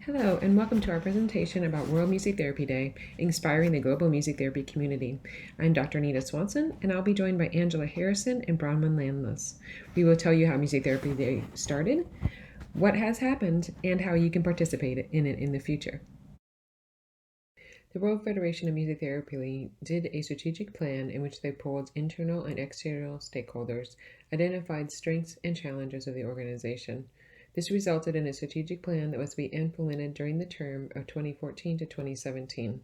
Hello, and welcome to our presentation about World Music Therapy Day, inspiring the global music therapy community. I'm Dr. Anita Swanson, and I'll be joined by Angela Harrison and Bronwyn Landless. We will tell you how Music Therapy Day started, what has happened, and how you can participate in it in the future. The World Federation of Music Therapy did a strategic plan in which they polled internal and external stakeholders, identified strengths and challenges of the organization. This resulted in a strategic plan that was to be implemented during the term of 2014 to 2017.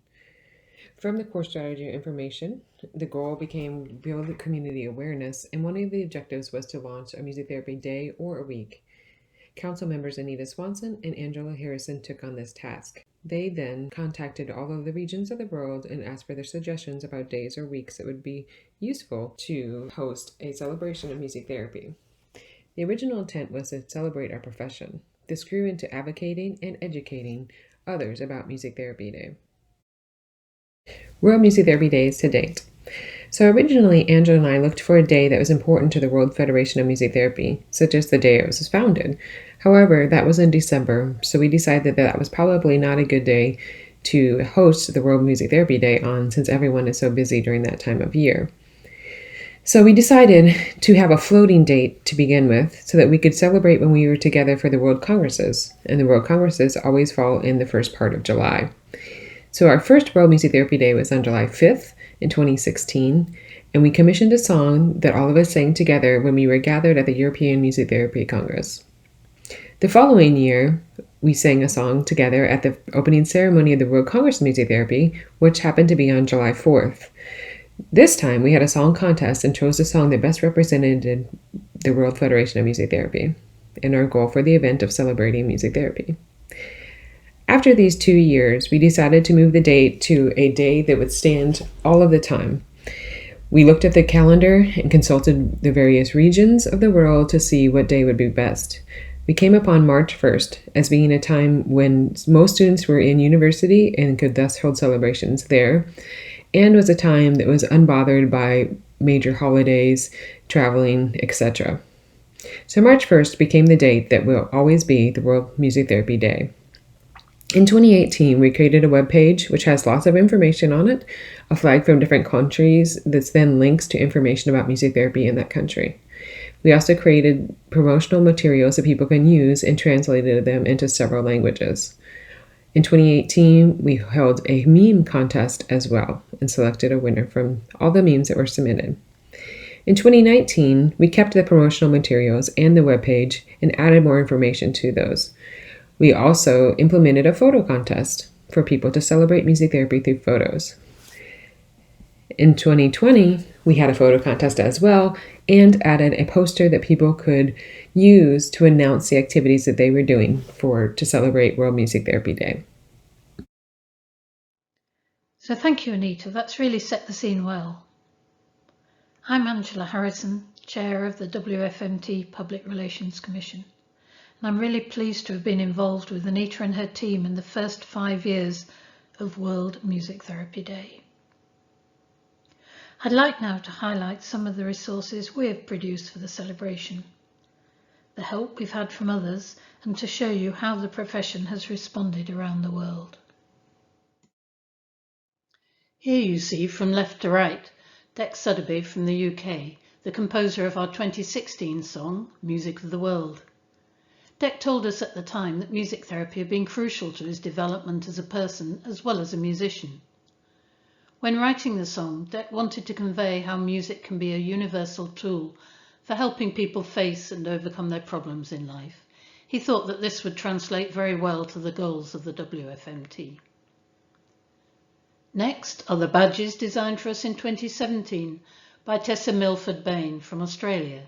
From the core strategy information, the goal became build community awareness, and one of the objectives was to launch a music therapy day or a week. Council members Anita Swanson and Angela Harrison took on this task. They then contacted all of the regions of the world and asked for their suggestions about days or weeks that would be useful to host a celebration of music therapy. The original intent was to celebrate our profession. This grew into advocating and educating others about Music Therapy Day. World Music Therapy Days to date. So originally, Angela and I looked for a day that was important to the World Federation of Music Therapy, such as the day it was founded. However, that was in December, so we decided that was probably not a good day to host the World Music Therapy Day on, since everyone is so busy during that time of year. So we decided to have a floating date to begin with so that we could celebrate when we were together for the World Congresses, and the World Congresses always fall in the first part of July. So our first World Music Therapy Day was on July 5th in 2016, and we commissioned a song that all of us sang together when we were gathered at the European Music Therapy Congress. The following year, we sang a song together at the opening ceremony of the World Congress of Music Therapy, which happened to be on July 4th. This time, we had a song contest and chose the song that best represented the World Federation of Music Therapy and our goal for the event of celebrating music therapy. After these 2 years, we decided to move the date to a day that would stand all of the time. We looked at the calendar and consulted the various regions of the world to see what day would be best. We came upon March 1st as being a time when most students were in university and could thus hold celebrations there, and was a time that was unbothered by major holidays, traveling, etc. So March 1st became the date that will always be the World Music Therapy Day. In 2018, we created a web page which has lots of information on it, a flag from different countries that then links to information about music therapy in that country. We also created promotional materials that people can use and translated them into several languages. In 2018, we held a meme contest as well and selected a winner from all the memes that were submitted. In 2019, we kept the promotional materials and the webpage and added more information to those. We also implemented a photo contest for people to celebrate music therapy through photos. In 2020, we had a photo contest as well and added a poster that people could use to announce the activities that they were doing to celebrate World Music Therapy Day. So thank you, Anita. That's really set the scene well. I'm Angela Harrison, Chair of the WFMT Public Relations Commission, and I'm really pleased to have been involved with Anita and her team in the first 5 years of World Music Therapy Day. I'd like now to highlight some of the resources we have produced for the celebration, the help we've had from others, and to show you how the profession has responded around the world. Here you see, from left to right, Dec Suddaby from the UK, the composer of our 2016 song, Music of the World. Dec told us at the time that music therapy had been crucial to his development as a person as well as a musician. When writing the song, Dec wanted to convey how music can be a universal tool for helping people face and overcome their problems in life. He thought that this would translate very well to the goals of the WFMT. Next are the badges designed for us in 2017 by Tessa Milford Bain from Australia,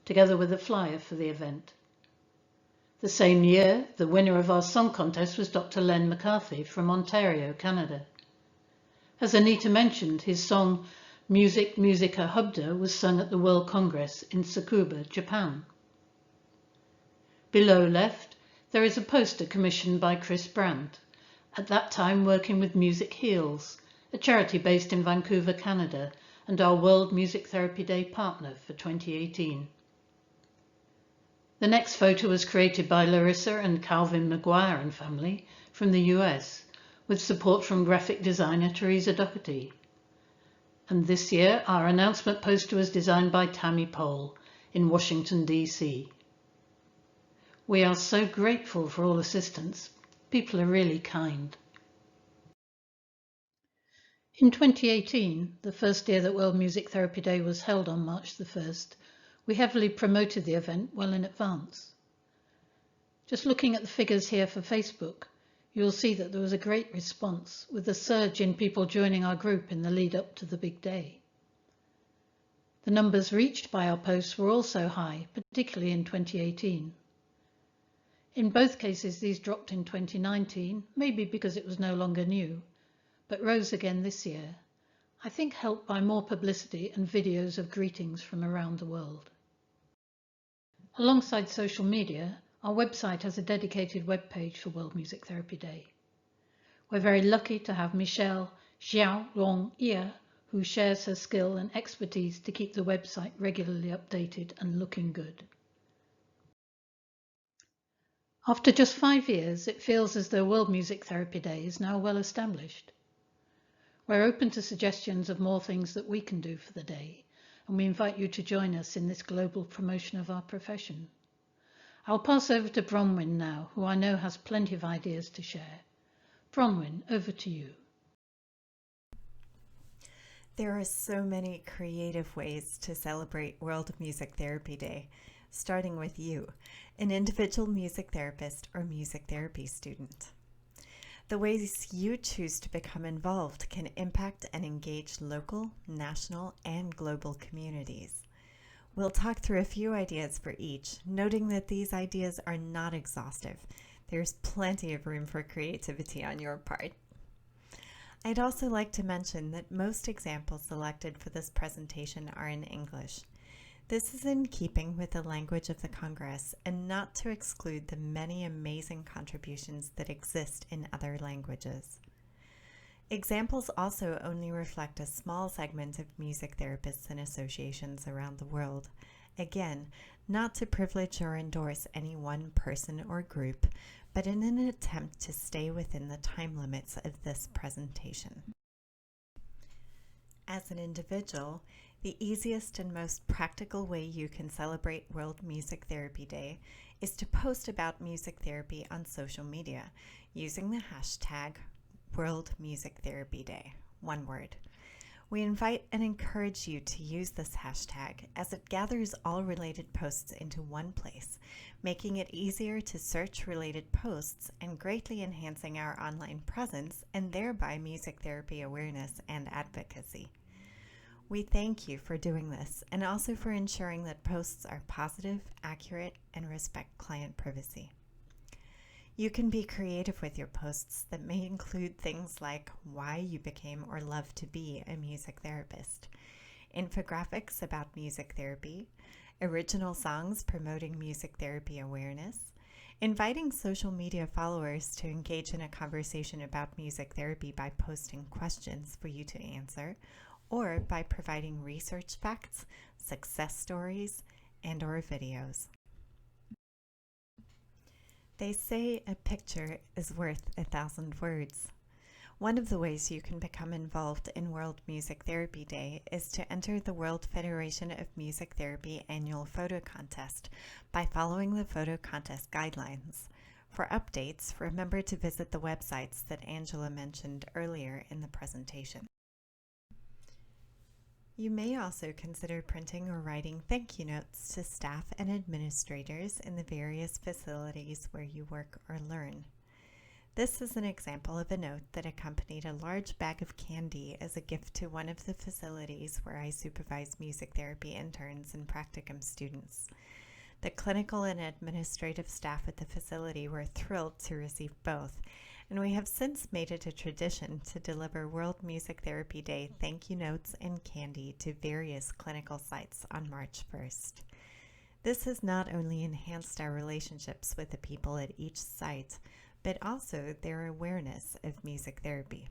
together with a flyer for the event. The same year, the winner of our song contest was Dr. Len McCarthy from Ontario, Canada. As Anita mentioned, his song Music Musica Hubda was sung at the World Congress in Tsukuba, Japan. Below left, there is a poster commissioned by Chris Brandt, at that time working with Music Heals, a charity based in Vancouver, Canada, and our World Music Therapy Day partner for 2018. The next photo was created by Larissa and Calvin McGuire and family from the US, with support from graphic designer Teresa Doherty. And this year, our announcement poster was designed by Tammy Pole in Washington, D.C. We are so grateful for all assistance. People are really kind. In 2018, the first year that World Music Therapy Day was held on March the 1st, we heavily promoted the event well in advance. Just looking at the figures here for Facebook, you'll see that there was a great response, with a surge in people joining our group in the lead up to the big day. The numbers reached by our posts were also high, particularly in 2018. In both cases, these dropped in 2019, maybe because it was no longer new, but rose again this year, I think helped by more publicity and videos of greetings from around the world. Alongside social media, our website has a dedicated webpage for World Music Therapy Day. We're very lucky to have Michelle Xiaolong-Ia, who shares her skill and expertise to keep the website regularly updated and looking good. After just 5 years, it feels as though World Music Therapy Day is now well established. We're open to suggestions of more things that we can do for the day, and we invite you to join us in this global promotion of our profession. I'll pass over to Bronwyn now, who I know has plenty of ideas to share. Bronwyn, over to you. There are so many creative ways to celebrate World Music Therapy Day, starting with you, an individual music therapist or music therapy student. The ways you choose to become involved can impact and engage local, national, and global communities. We'll talk through a few ideas for each, noting that these ideas are not exhaustive. There's plenty of room for creativity on your part. I'd also like to mention that most examples selected for this presentation are in English. This is in keeping with the language of the Congress and not to exclude the many amazing contributions that exist in other languages. Examples also only reflect a small segment of music therapists and associations around the world. Again, not to privilege or endorse any one person or group, but in an attempt to stay within the time limits of this presentation. As an individual, the easiest and most practical way you can celebrate World Music Therapy Day is to post about music therapy on social media using the hashtag World Music Therapy Day, one word. We invite and encourage you to use this hashtag as it gathers all related posts into one place, making it easier to search related posts and greatly enhancing our online presence and thereby music therapy awareness and advocacy. We thank you for doing this and also for ensuring that posts are positive, accurate, and respect client privacy. You can be creative with your posts that may include things like why you became or love to be a music therapist, infographics about music therapy, original songs promoting music therapy awareness, inviting social media followers to engage in a conversation about music therapy by posting questions for you to answer, or by providing research facts, success stories, and/or videos. They say a picture is worth 1,000 words. One of the ways you can become involved in World Music Therapy Day is to enter the World Federation of Music Therapy annual photo contest by following the photo contest guidelines. For updates, remember to visit the websites that Angela mentioned earlier in the presentation. You may also consider printing or writing thank you notes to staff and administrators in the various facilities where you work or learn. This is an example of a note that accompanied a large bag of candy as a gift to one of the facilities where I supervise music therapy interns and practicum students. The clinical and administrative staff at the facility were thrilled to receive both, and we have since made it a tradition to deliver World Music Therapy Day thank you notes and candy to various clinical sites on March 1st. This has not only enhanced our relationships with the people at each site, but also their awareness of music therapy.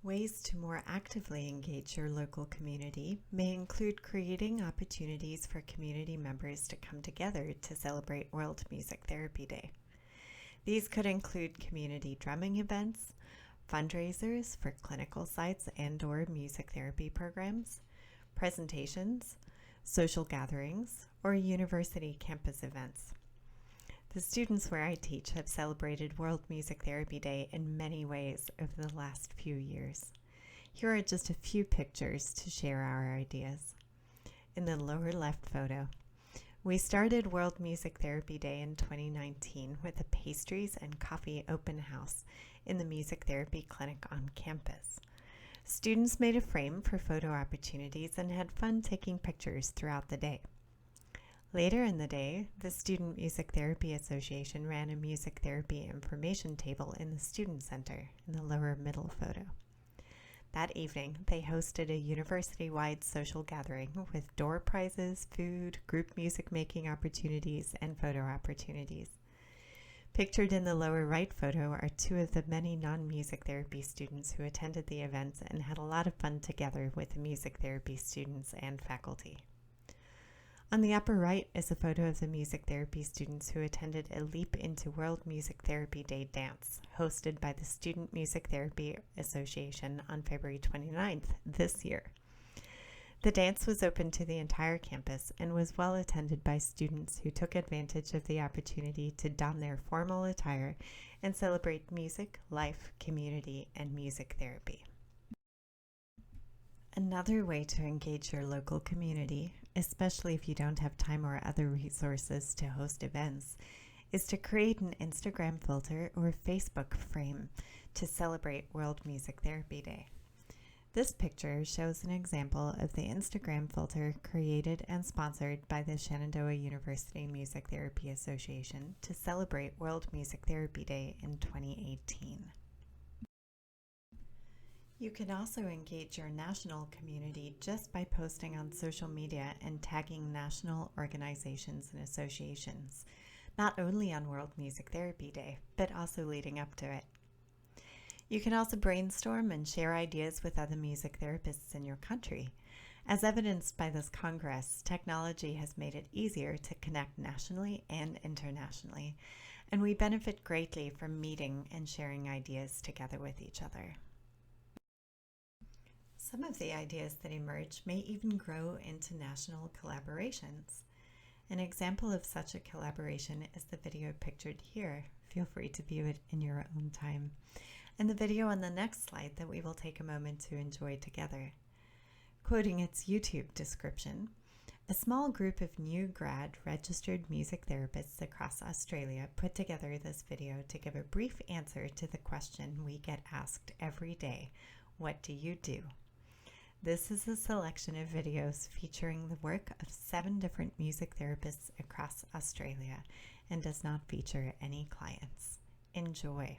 Ways to more actively engage your local community may include creating opportunities for community members to come together to celebrate World Music Therapy Day. These could include community drumming events, fundraisers for clinical sites and/or music therapy programs, presentations, social gatherings, or university campus events. The students where I teach have celebrated World Music Therapy Day in many ways over the last few years. Here are just a few pictures to share our ideas. In the lower left photo, we started World Music Therapy Day in 2019 with a pastries and coffee open house in the music therapy clinic on campus. Students made a frame for photo opportunities and had fun taking pictures throughout the day. Later in the day, the Student Music Therapy Association ran a music therapy information table in the Student Center in the lower middle photo. That evening, they hosted a university-wide social gathering with door prizes, food, group music making opportunities, and photo opportunities. Pictured in the lower right photo are two of the many non-music therapy students who attended the events and had a lot of fun together with the music therapy students and faculty. On the upper right is a photo of the music therapy students who attended a Leap into World Music Therapy Day dance, hosted by the Student Music Therapy Association on February 29th this year. The dance was open to the entire campus and was well attended by students who took advantage of the opportunity to don their formal attire and celebrate music, life, community, and music therapy. Another way to engage your local community, especially if you don't have time or other resources to host events, is to create an Instagram filter or Facebook frame to celebrate World Music Therapy Day. This picture shows an example of the Instagram filter created and sponsored by the Shenandoah University Music Therapy Association to celebrate World Music Therapy Day in 2018. You can also engage your national community just by posting on social media and tagging national organizations and associations, not only on World Music Therapy Day, but also leading up to it. You can also brainstorm and share ideas with other music therapists in your country. As evidenced by this Congress, technology has made it easier to connect nationally and internationally, and we benefit greatly from meeting and sharing ideas together with each other. Some of the ideas that emerge may even grow into national collaborations. An example of such a collaboration is the video pictured here. Feel free to view it in your own time. And the video on the next slide that we will take a moment to enjoy together. Quoting its YouTube description, a small group of new grad registered music therapists across Australia put together this video to give a brief answer to the question we get asked every day, what do you do? This is a selection of videos featuring the work of 7 different music therapists across Australia and does not feature any clients. Enjoy.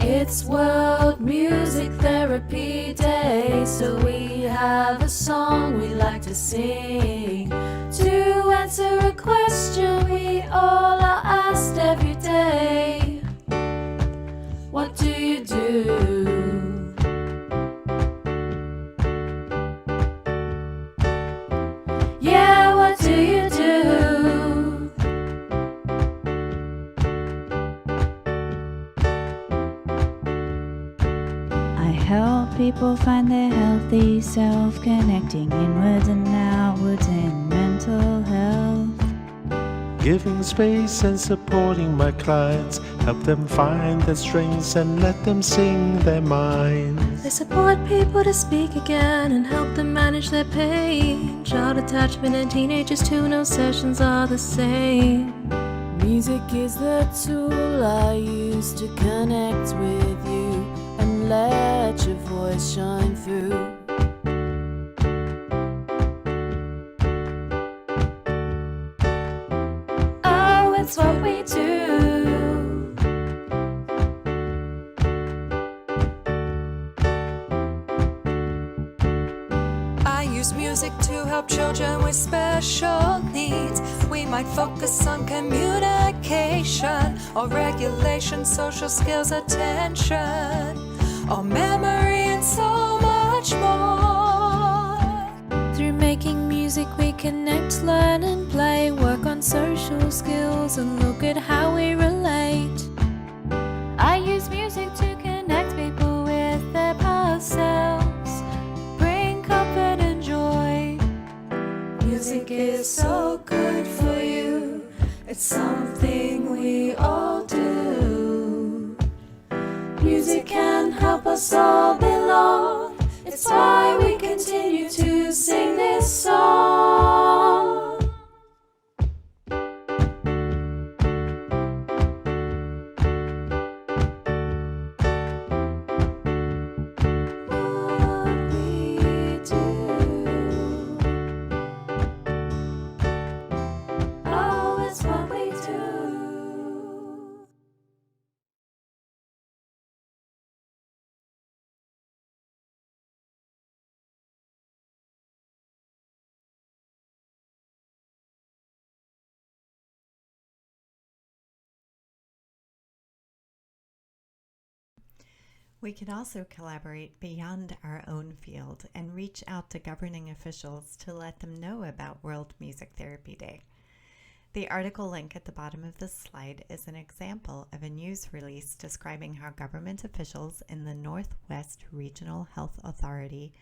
It's World Music Therapy Day, so we have a song we like to sing to answer a question we all are asked every day. What do you do? Yeah, what do you do? Help people find their healthy self, connecting inwards and outwards in mental health. Giving space and supporting my clients, help them find their strengths and let them sing their minds. They support people to speak again and help them manage their pain. Child attachment and teenagers too, no sessions are the same. Music is the tool I use to connect with you and let your voice shine through. Oh, it's what we do. children with special needs. We might focus on communication or regulation, social skills, attention, or memory, and so much more. Through making music we connect, learn and play, work on social skills and look at how we relate. I use music to connect people with their past selves, bring comfort and joy. Music is so good for you, it's something we all do. Music can help us all belong, it's why we continue to sing this song. What we do, oh, it's what we do. We can also collaborate beyond our own field and reach out to governing officials to let them know about World Music Therapy Day. The article link at the bottom of this slide is an example of a news release describing how government officials in the Northwest Regional Health Authority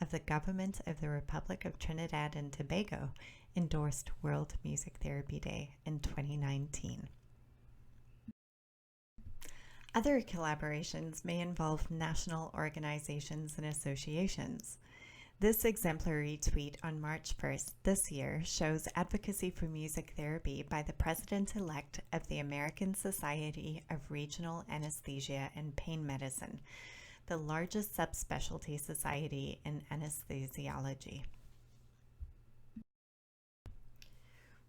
of the Government of the Republic of Trinidad and Tobago endorsed World Music Therapy Day in 2019. Other collaborations may involve national organizations and associations. This exemplary tweet on March 1st this year shows advocacy for music therapy by the president-elect of the American Society of Regional Anesthesia and Pain Medicine, the largest subspecialty society in anesthesiology.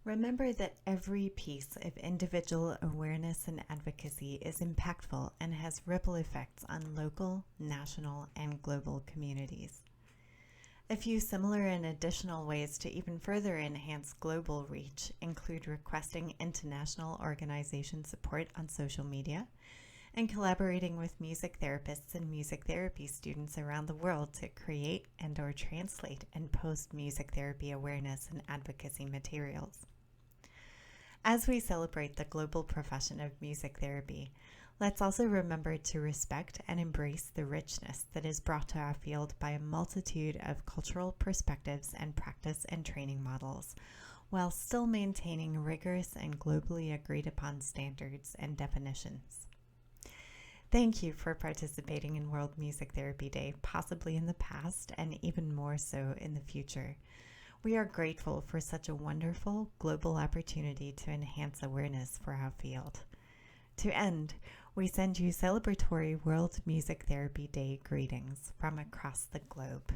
Remember that every piece of individual awareness and advocacy is impactful and has ripple effects on local, national, and global communities. A few similar and additional ways to even further enhance global reach include requesting international organization support on social media and collaborating with music therapists and music therapy students around the world to create and/or translate and post music therapy awareness and advocacy materials. As we celebrate the global profession of music therapy, let's also remember to respect and embrace the richness that is brought to our field by a multitude of cultural perspectives and practice and training models, while still maintaining rigorous and globally agreed upon standards and definitions. Thank you for participating in World Music Therapy Day, possibly in the past and even more so in the future. We are grateful for such a wonderful global opportunity to enhance awareness for our field. To end, we send you celebratory World Music Therapy Day greetings from across the globe.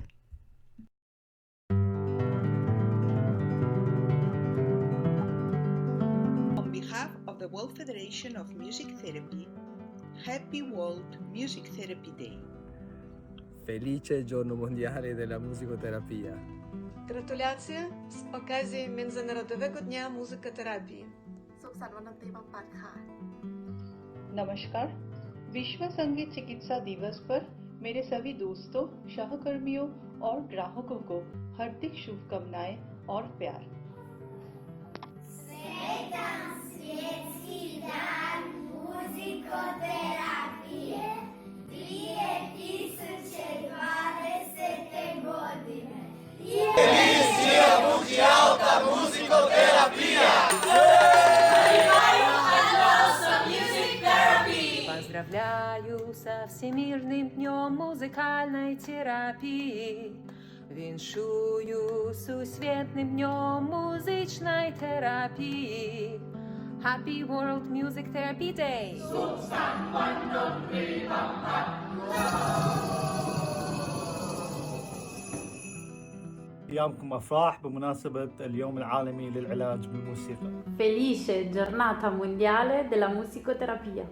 On behalf of the World Federation of Music Therapy, Happy World Music Therapy Day. Felice Giorno Mondiale della Musicoterapia. Gratulacje z okazji Międzynarodowego Dnia Muzykoterapii. नमस्कार। विश्व संगीत चिकित्सा दिवस पर मेरे सभी दोस्तों, सहकर्मियों और ग्राहकों को हार्दिक शुभकामनाएं और प्यार। Поздравляю со Всемирным днем музыкальной терапии. Віншую з Всесвітнім днем музичної терапії. Happy World Music Therapy Day! أيامكم أفراح بمناسبة اليوم العالمي للعلاج بالموسيقى. Felice giornata mondiale della musicoterapia.